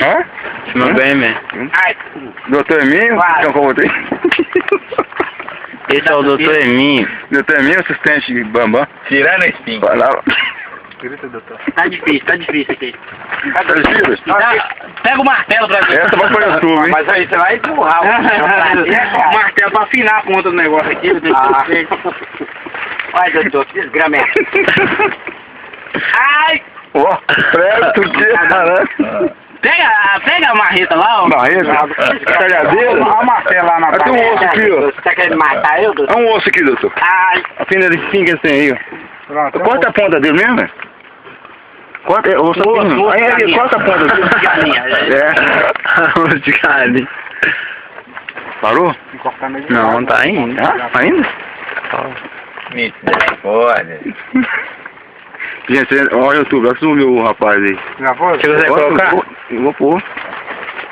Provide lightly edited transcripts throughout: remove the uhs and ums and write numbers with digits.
Hã? Meu bem, man. Doutor Eminho? Então, como tem? Esse é o doutor Eminho. Doutor Eminho, assistente de Bambam. Tirando a espinha. Falava. Tá difícil aqui. Tá difícil? Pega o martelo pra ver. Essa vai pro YouTube, hein? Mas aí você vai empurrar O martelo pra afinar a ponta do negócio aqui. Ai, doutor, que desgrama é. Ai! Ó, prego, tudo que Pega a marreta lá, ó. Barreta? Calhadeira? Olha o martelo lá na Tem um osso aqui, ó. Você tá querendo matar eu, doutor? É um osso aqui, doutor. Ai, A fina de espinha que ele tem aí, ó. Corta a ponta dele mesmo, né? Corta, osso aqui. Aí, corta a ponta dele. É. Osso de galinha. Parou? Não, tá ainda. Ah, ainda? Misericórdia. Gente, olha o YouTube, olha que o rapaz aí. Já foi? Se quiser colocar? Eu vou pôr.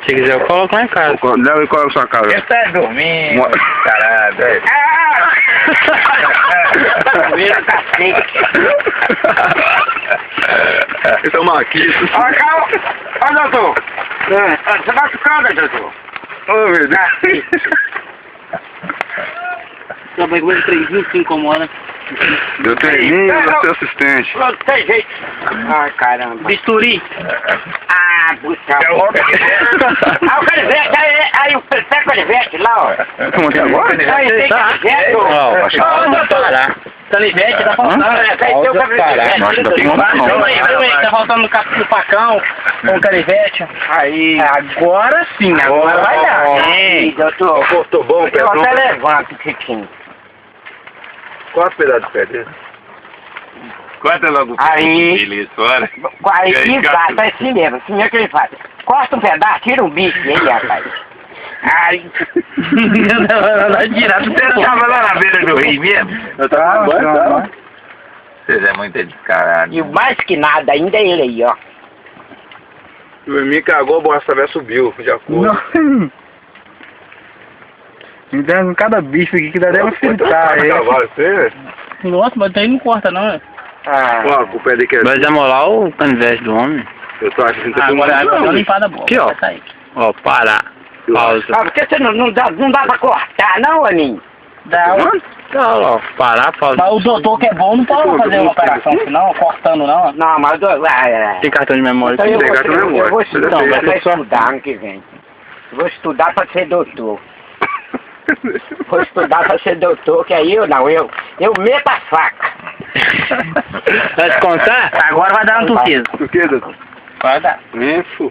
Se quiser, eu coloco lá em casa. Leva e coloca na sua casa. Você tá dormindo, caralho. Esse é o Marquinhos. Ó, doutor. Você vai ficando, doutor. Ô, meu Deus. Só vai comer 3 se incomoda. Doutor Eminho, eu sou assistente. Não tem jeito. Ai, caramba. Bisturi. Ah, puxa. Ah, o canivete, aí pega o canivete lá, ó. Como é agora? Aí tem canivete, ó. Ó, doutor. Canivete, tá faltando. Aí tem o canivete. Nossa, ainda tem um não. Calma aí, tá faltando no facão, com o canivete. Aí. Agora sim, agora vai dar. Aí, doutor. Cortou bom, Eu até levanto, Tiquinho. Quatro pedaços de pé dele. Corta logo o filho fora. Aí, exato, é assim mesmo que ele faz. Corta um pedaço, tira um bicho dele, rapaz. Ai. Você tava lá na beira do rio mesmo? Eu tava banho, Vocês é muito descarado. E o mais que nada ainda é ele aí, ó. O Eminho cagou, a bosta velha subiu, de acordo. Então, cada bicho aqui que dá deve fritar aí. Nossa, mas daí não corta não, né? Ó, o pé dele que é... Vai demolar o canivete do homem. Eu tô achando que você Agora dá uma limpada boa. Aqui, ó. Vai sair. Ó, parar. Pausa. Ah, porque você não dá pra cortar, não, Aninho? Dá, ó, parar, pausa. Mas o doutor que é bom não pode fazer uma operação assim, não, cortando não. Não, mas Tem cartão de memória então aqui. eu vou estudar ano que vem. Vou estudar pra ser doutor. Vou estudar pra ser doutor, que aí eu meto a faca. Vai te contar? Agora vai dar uma turquesa. Turquesa? Vai dar. Isso.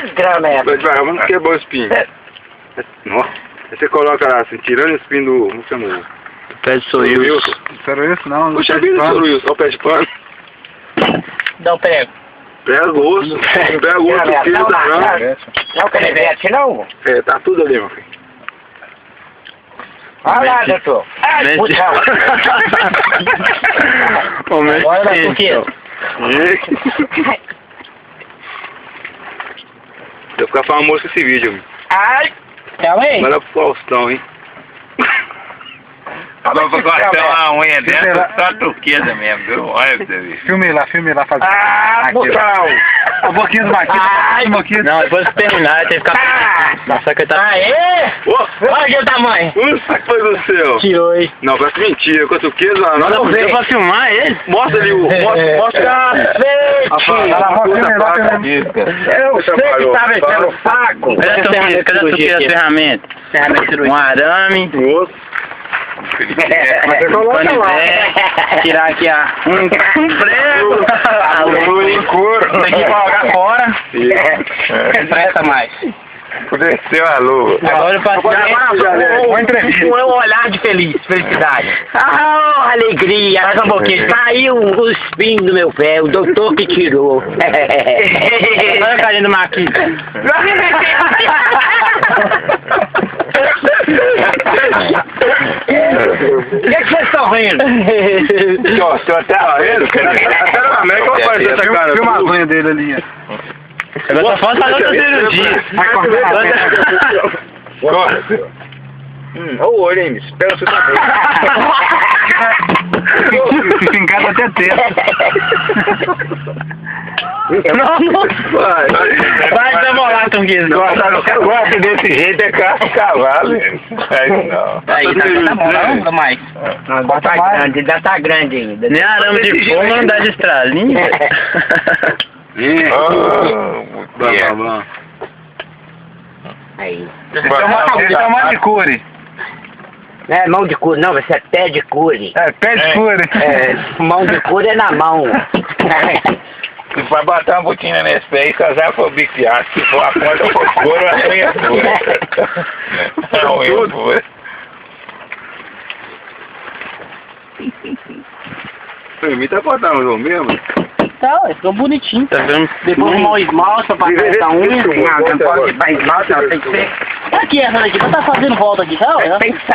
Desgrama é. Vai devagar, vamos quebrar o espinho. Nossa. Aí você coloca lá, assim, tirando o espinho do... Como chama? Pé de sorriso. Sério isso? Não, não Puxa vida, Wilson. Olha o pé de pano. Dá o prego. Pega o osso. Pega o osso, tira o carão. Não é o canivete, não? É, tá tudo ali, meu filho. Olha lá, doutor. Ai, puxa. Agora dá turquesa. Eu ficar famoso com esse vídeo, meu. Ai. Calma aí. Manda pro Faustão, hein. Agora pra cortar uma unha dessa, só turquesa mesmo, viu? Olha pra você ver. Filme lá, faz. Ah, botão! A boquinha do Marquinhos, Não, depois de terminar, tem que ficar... Nossa, que tá... Aê! Olha aqui o tamanho. Nossa, que foi do céu. Tirou aí. Não, parece mentira. Com a turquesa, não Deu pra filmar ele? Mostra ali o... Mostra... Eu sei que tá mexendo o saco. Cadê a turquesa, as ferramentas? Um arame. Você coloca lá. Tirar aqui um prego. A luz em couro. Tem que colocar fora. Não presta mais. Desceu a lua. Agora eu passo um olhar de felicidade. Ah, alegria. Faz um pouquinho. Saiu o espinho do meu pé, o doutor que tirou. Olha a carinha do Marquinhos. O que vocês estão rindo? Tô até lá vendo. Até lá, como é que eu faço essa cara? Filma a unha dele ali, Agora só falta fazer outra cirurgia. Corta. Olha o olho, hein, bicho. Espera você também. Fica em casa até terça. Vai demorar, Tunguinho. Gosta desse jeito é carro de cavalo. Aí não. Aí, tá bom, não, Mike. Ainda tá grande, ainda tá grande ainda. Nem arame de fogo não dá de estralinha. Bom. Aí. Isso é uma de cure. Não é mão de cure, não, vai ser pé de cure. É, pé de cure. É, mão de cure é na mão. Se for botar uma botina nesse pé e casar for biqueado, se for a ponta for couro, a unha for. A unha for. Me tá botando o mesmo? Tá, ficou bonitinho. Tá vendo? Depois arrumar o esmalte pra passar essa unha. Não pode ir pra esmalte, não, tem que ser. Tá aqui essa daqui, você tá fazendo volta aqui, tá? Tem que